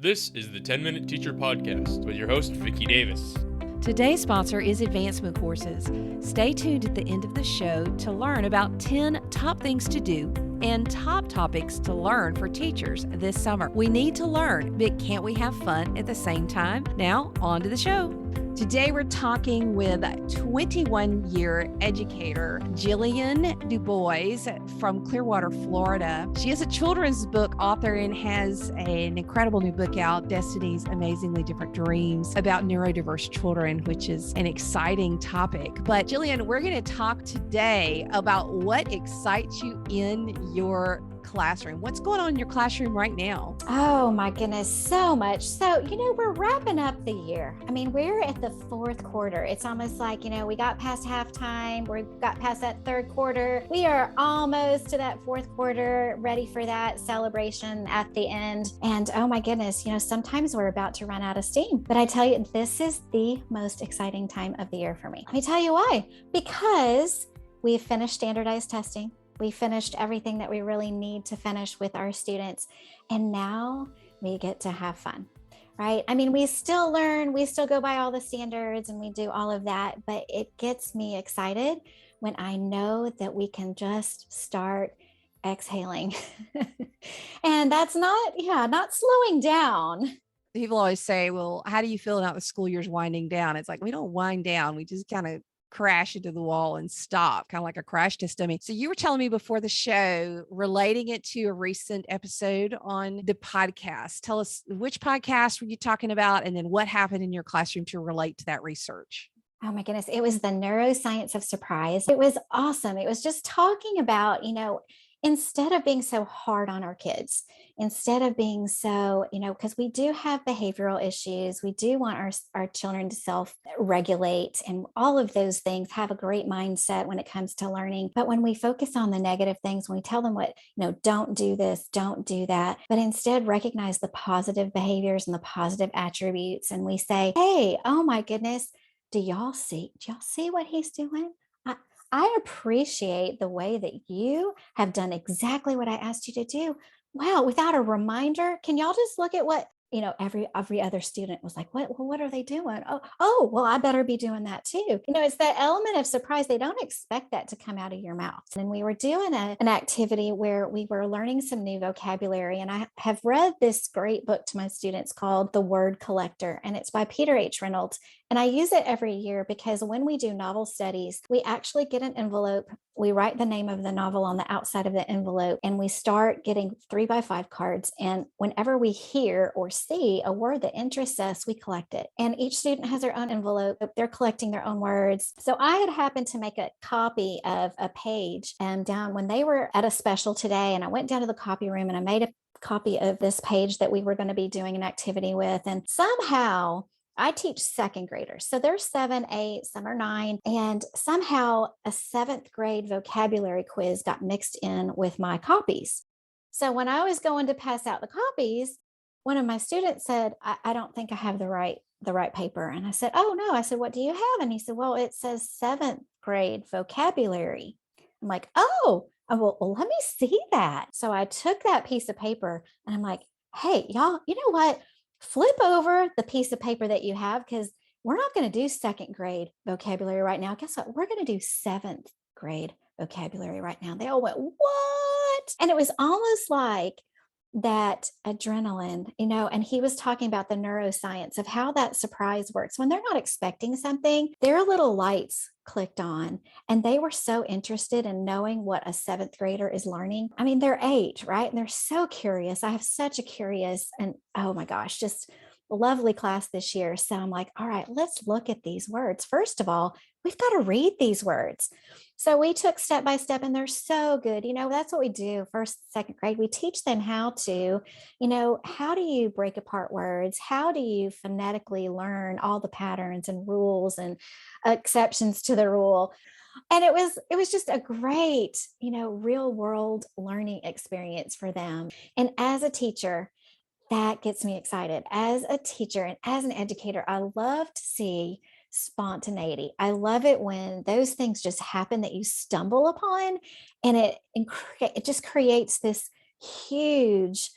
This is the 10-Minute Teacher Podcast with your host, Vicki Davis. Today's sponsor is Advancement Courses. Stay tuned at the end of the show to learn about 10 top things to do and top topics to learn for teachers this summer. We need to learn, but can't we have fun at the same time? Now, on to the show. Today, we're talking with 21-year educator Jillian DuBois from Clearwater, Florida. She is a children's book author and has an incredible new book out, Destiny's Amazingly Different Dreams, about neurodiverse children, which is an exciting topic. But Jillian, we're going to talk today about what excites you in your classroom. What's going on in your classroom right now? Oh my goodness, so much. So, we're wrapping up the year. We're at the fourth quarter. It's almost like, we got past halftime. We got past that third quarter. We are almost to that fourth quarter, ready for that celebration at the end. And oh my goodness, sometimes we're about to run out of steam. But I tell you, this is the most exciting time of the year for me. Let me tell you why. Because we've finished standardized testing. We finished everything that we really need to finish with our students. And now we get to have fun, right? We still learn, we still go by all the standards and we do all of that, but it gets me excited when I know that we can just start exhaling. And that's not slowing down. People always say, well, how do you feel about the school year's winding down? It's like, we don't wind down. We just kind of crash into the wall and stop, kind of like a crash test dummy. So you were telling me before the show, relating it to a recent episode on the podcast. Tell us, which podcast were you talking about? And then what happened in your classroom to relate to that research? Oh my goodness. It was the Neuroscience of Surprise. It was awesome. It was just talking about, instead of being so hard on our kids, instead of being so, because we do have behavioral issues, we do want our children to self-regulate and all of those things, have a great mindset when it comes to learning. But when we focus on the negative things, when we tell them what, don't do this, don't do that, but instead recognize the positive behaviors and the positive attributes. And we say, hey, oh my goodness, do y'all see what he's doing? I appreciate the way that you have done exactly what I asked you to do. Wow, without a reminder, can y'all just look at what, every other student was like, what are they doing? Oh, well, I better be doing that too. It's that element of surprise. They don't expect that to come out of your mouth. And we were doing an activity where we were learning some new vocabulary. And I have read this great book to my students called The Word Collector, and it's by Peter H. Reynolds. And I use it every year because when we do novel studies, we actually get an envelope. We write the name of the novel on the outside of the envelope, and we start getting 3x5 cards. And whenever we hear or see a word that interests us, we collect it. And each student has their own envelope. They're collecting their own words. So I had happened to make a copy of a page down when they were at a special today. And I went down to the copy room and I made a copy of this page that we were going to be doing an activity with. And somehow I teach second graders. So they're 7, 8, some are 9. And somehow a 7th grade vocabulary quiz got mixed in with my copies. So when I was going to pass out the copies, one of my students said, I don't think I have the right paper. And I said, oh no. I said, what do you have? And he said, well, it says 7th grade vocabulary. I'm like, oh, well, let me see that. So I took that piece of paper and I'm like, hey, y'all, you know what? Flip over the piece of paper that you have, because we're not going to do 2nd grade vocabulary right now. Guess what? We're going to do 7th grade vocabulary right now. They all went, what? And it was almost like that adrenaline, and he was talking about the neuroscience of how that surprise works. When they're not expecting something, their little lights clicked on and they were so interested in knowing what a 7th grader is learning. They're 8, right? And they're so curious. I have such a curious and oh my gosh, just lovely class this year. So I'm like, all right, let's look at these words. First of all, we've got to read these words. So we took step by step and they're so good. That's what we do. 1st, 2nd grade, we teach them how to, how do you break apart words? How do you phonetically learn all the patterns and rules and exceptions to the rule? And it was just a great, real world learning experience for them. And as a teacher, that gets me excited. As a teacher and as an educator, I love to see spontaneity. I love it when those things just happen that you stumble upon, and it just creates this huge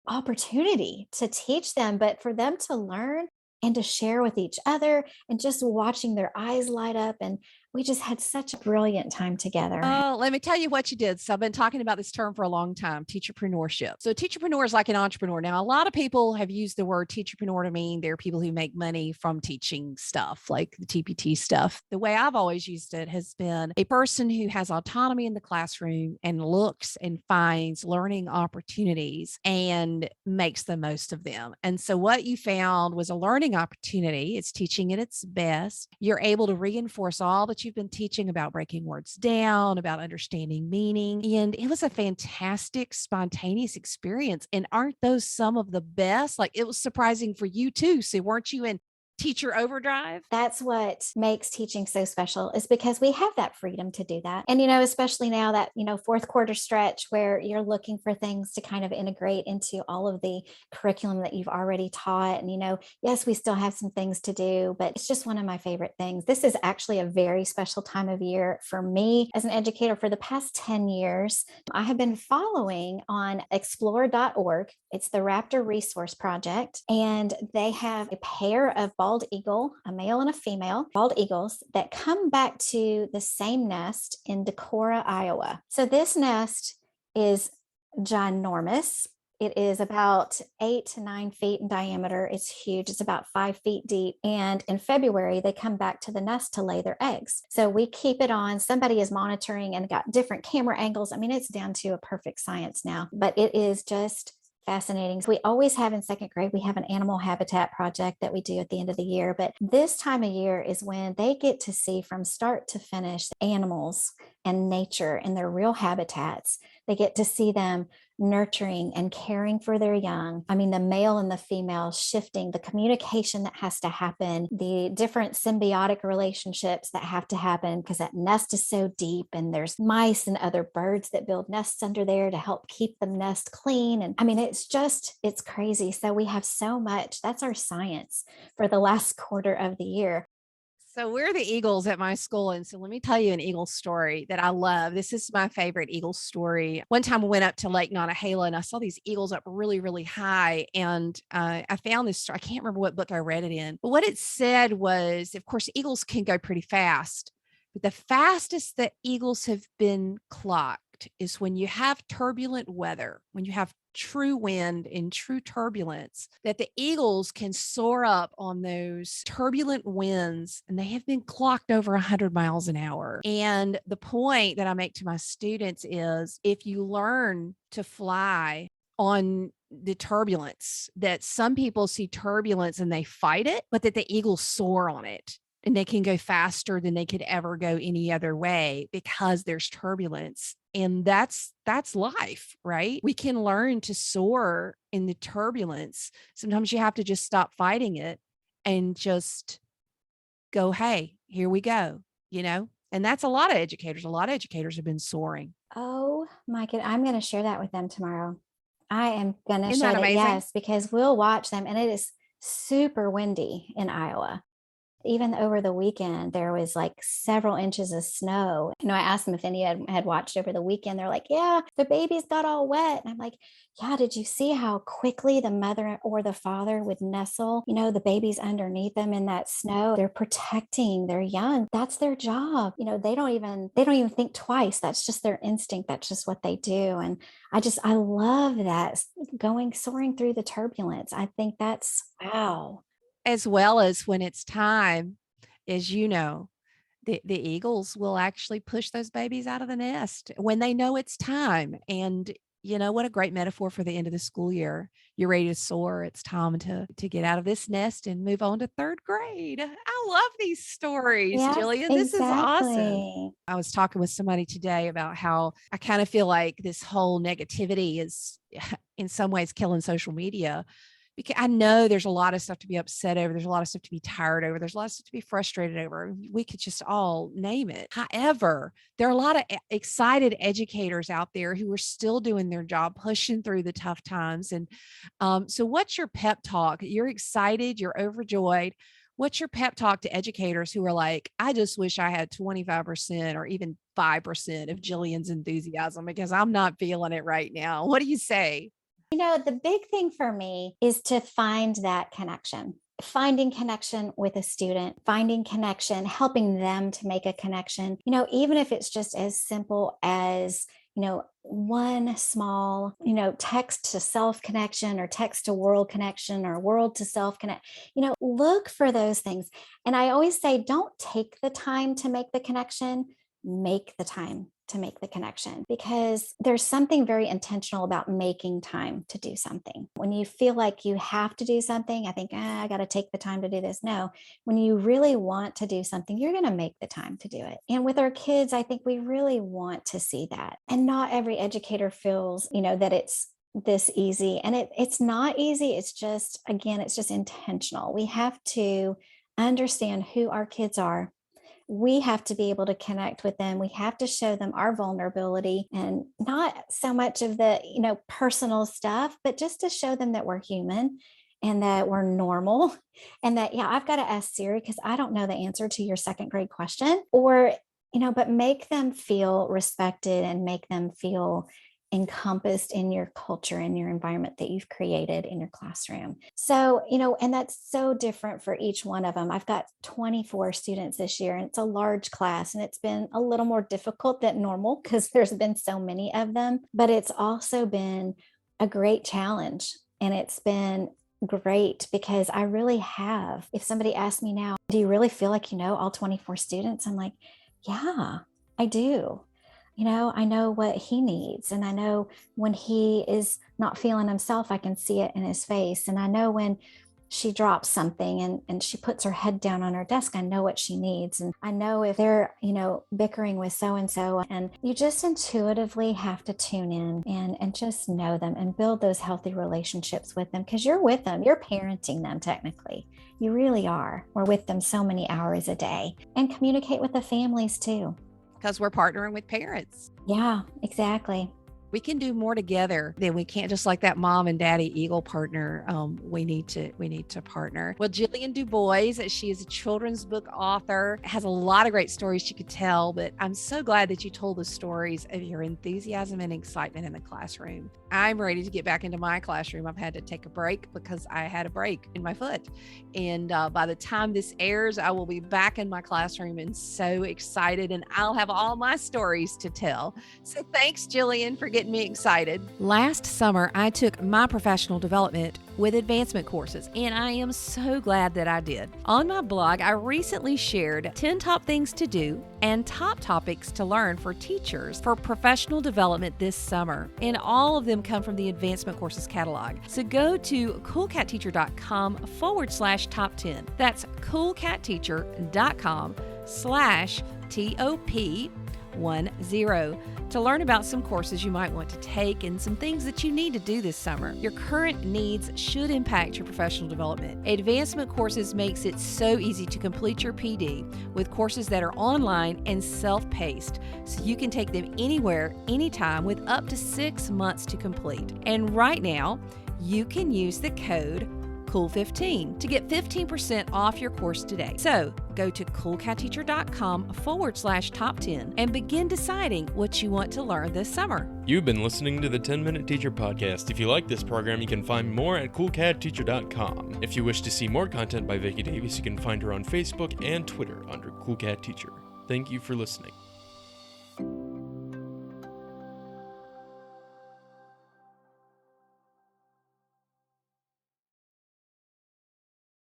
opportunity to teach them, but for them to learn and to share with each other and just watching their eyes light up. And we just had such a brilliant time together. Oh, let me tell you what you did. So I've been talking about this term for a long time, teacherpreneurship. So teacherpreneur is like an entrepreneur. Now, a lot of people have used the word teacherpreneur to mean there are people who make money from teaching stuff, like the TPT stuff. The way I've always used it has been a person who has autonomy in the classroom and looks and finds learning opportunities and makes the most of them. And so what you found was a learning opportunity. It's teaching at its best. You're able to reinforce all that you've been teaching about breaking words down, about understanding meaning. And it was a fantastic, spontaneous experience. And aren't those some of the best? Like, it was surprising for you too. So weren't you in teacher overdrive? That's what makes teaching so special, is because we have that freedom to do that. And, especially now that, fourth quarter stretch where you're looking for things to kind of integrate into all of the curriculum that you've already taught. And, yes, we still have some things to do, but it's just one of my favorite things. This is actually a very special time of year for me as an educator. For the past 10 years, I have been following on explore.org. It's the Raptor Resource Project, and they have a pair of bald eagle, a male and a female bald eagles, that come back to the same nest in Decorah, Iowa. So this nest is ginormous. It is about 8 to 9 feet in diameter. It's huge. It's about 5 feet deep. And in February, they come back to the nest to lay their eggs. So we keep it on. Somebody is monitoring and got different camera angles. I mean, it's down to a perfect science now, but it is just fascinating. So we always have in second grade, we have an animal habitat project that we do at the end of the year. But this time of year is when they get to see from start to finish animals and nature in their real habitats. They get to see them nurturing and caring for their young. I mean, the male and the female shifting, the communication that has to happen, the different symbiotic relationships that have to happen because that nest is so deep, and there's mice and other birds that build nests under there to help keep the nest clean. And I mean, it's crazy. So we have so much. That's our science for the last quarter of the year. So we're the Eagles at my school. And so let me tell you an Eagle story that I love. This is my favorite Eagle story. One time I went up to Lake Nottahala and I saw these eagles up really, really high. And I found this, I can't remember what book I read it in, but what it said was, of course, eagles can go pretty fast, but the fastest that eagles have been clocked is when you have turbulent weather, when you have true wind and true turbulence, that the eagles can soar up on those turbulent winds, and they have been clocked over 100 miles an hour. And the point that I make to my students is, if you learn to fly on the turbulence, that some people see turbulence and they fight it, but that the eagles soar on it. And they can go faster than they could ever go any other way because there's turbulence. And that's life, right? We can learn to soar in the turbulence. Sometimes you have to just stop fighting it and just go, hey, here we go, And that's a lot of educators. A lot of educators have been soaring. Oh my God. I'm going to share that with them tomorrow. I am going to Isn't share that that, amazing? yes, because we'll watch them, and it is super windy in Iowa. Even over the weekend, there was like several inches of snow. I asked them if any had watched over the weekend. They're like, yeah, the babies got all wet. And I'm like, yeah, did you see how quickly the mother or the father would nestle, the babies underneath them in that snow? They're protecting their young. That's their job. They don't even think twice. That's just their instinct. That's just what they do. And I love that, soaring through the turbulence. I think that's wow. As well as when it's time, as you know, the eagles will actually push those babies out of the nest when they know it's time. And what a great metaphor for the end of the school year. You're ready to soar. It's time to get out of this nest and move on to third grade. I love these stories, Yes, Jillian. This is awesome. exactly. I was talking with somebody today about how I kind of feel like this whole negativity is in some ways killing social media. Because I know there's a lot of stuff to be upset over. There's a lot of stuff to be tired over. There's a lot of stuff to be frustrated over. We could just all name it. However, there are a lot of excited educators out there who are still doing their job, pushing through the tough times. And so what's your pep talk? You're excited. You're overjoyed. What's your pep talk to educators who are like, I just wish I had 25% or even 5% of Jillian's enthusiasm because I'm not feeling it right now? What do you say? The big thing for me is to find that connection. Finding connection with a student, finding connection, helping them to make a connection, even if it's just as simple as, one small, text to self connection or text to world connection or world to self connect, look for those things. And I always say, don't take the time to make the connection, make the time to make the connection, because there's something very intentional about making time to do something. When you feel like you have to do something, I think, I got to take the time to do this. No, when you really want to do something, you're going to make the time to do it. And with our kids, I think we really want to see that. And not every educator feels, that it's this easy. And it's not easy. It's just, again, it's just intentional. We have to understand who our kids are. We have to be able to connect with them. We have to show them our vulnerability, and not so much of the, personal stuff, but just to show them that we're human and that we're normal, and that, I've got to ask Siri because I don't know the answer to your second grade question, or, but make them feel respected and make them feel encompassed in your culture and your environment that you've created in your classroom. So, and that's so different for each one of them. I've got 24 students this year, and it's a large class, and it's been a little more difficult than normal because there's been so many of them, but it's also been a great challenge. And it's been great because I really have. If somebody asks me now, do you really feel like all 24 students? I'm like, yeah, I do. I know what he needs. And I know when he is not feeling himself, I can see it in his face. And I know when she drops something and she puts her head down on her desk, I know what she needs. And I know if they're, bickering with so-and-so, and you just intuitively have to tune in and just know them and build those healthy relationships with them, because you're with them, you're parenting them technically. You really are. We're with them so many hours a day, and communicate with the families too. Because we're partnering with parents. Yeah, exactly. We can do more together than we can't, just like that mom and daddy eagle partner. We need to partner. Well, Jillian DuBois, she is a children's book author, has a lot of great stories she could tell, but I'm so glad that you told the stories of your enthusiasm and excitement in the classroom. I'm ready to get back into my classroom. I've had to take a break because I had a break in my foot. And by the time this airs, I will be back in my classroom and so excited, and I'll have all my stories to tell. So thanks, Jillian, for getting me excited. Last summer, I took my professional development with advancement courses, and I am so glad that I did. On my blog, I recently shared 10 top things to do and top topics to learn for teachers for professional development this summer, and all of them come from the advancement courses catalog. So go to coolcatteacher.com/top 10. That's coolcatteacher.com/TOP10 to learn about some courses you might want to take and some things that you need to do this summer. Your current needs should impact your professional development. Advancement Courses makes it so easy to complete your PD with courses that are online and self-paced, so you can take them anywhere, anytime, with up to 6 months to complete. And right now, you can use the code COOL15 to get 15% off your course today. So go to coolcatteacher.com/top 10 and begin deciding what you want to learn this summer. You've been listening to the 10-Minute Teacher Podcast. If you like this program, you can find more at coolcatteacher.com. If you wish to see more content by Vicki Davis, you can find her on Facebook and Twitter under Cool Cat Teacher. Thank you for listening.